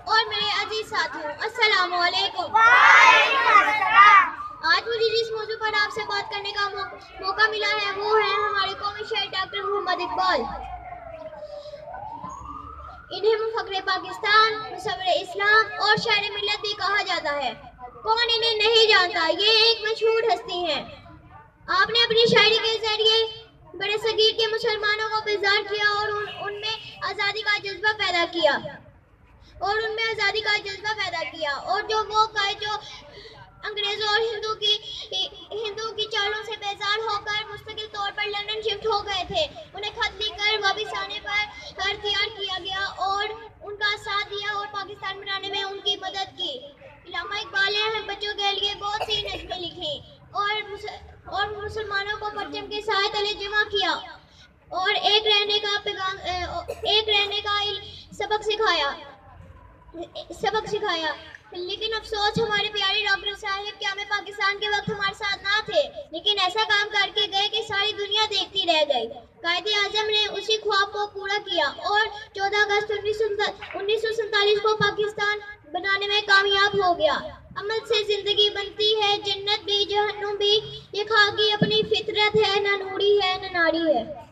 اور میرے عزیز ساتھیوں، السلام علیکم۔ آج مجھے جس موضوع پر آپ سے بات کرنے کا موقع ملا ہے وہ ہے ہمارے قومی شاعر ڈاکٹر محمد اقبال۔ انہیں مفخر پاکستان، مصور اسلام اور شاعر ملت بھی کہا جاتا ہے۔ کون انہیں نہیں جانتا، یہ ایک مشہور ہستی ہیں۔ آپ نے اپنی شاعری کے ذریعے بڑے صغیر کے مسلمانوں کو بیزار کیا اور ان میں آزادی کا جذبہ پیدا کیا اور جو وہ قائد جو انگریزوں اور ہندو کی چالوں سے بیزار ہو کر مستقل طور پر لندن شفٹ ہو گئے تھے، انہیں خط لکھ کر واپس آنے پر اختیار کیا گیا اور ان کا ساتھ دیا اور پاکستان بنانے میں ان کی مدد کی۔ علامہ اقبال نے بچوں کے لیے بہت سی نظمیں لکھی اور مسلمانوں کو پرچم کے سائے تلے جمع کیا اور ایک رہنے کا سبق سکھایا۔ لیکن افسوس ہمارے پیارے ڈاکٹر صاحب قیام پاکستان کے وقت ہمارے ساتھ نہ تھے، لیکن ایسا کام کر کے گئے کہ ساری دنیا دیکھتی رہ گئی۔ قائد اعظم نے اسی خواب کو پورا کیا اور 14 اگست 1947 کو پاکستان بنانے میں کامیاب ہو گیا۔ عمل سے زندگی بنتی ہے، جنت بھی جہنم بھی، یہ خاکی اپنی فطرت ہے، نہ نوری ہے نہ ناری ہے۔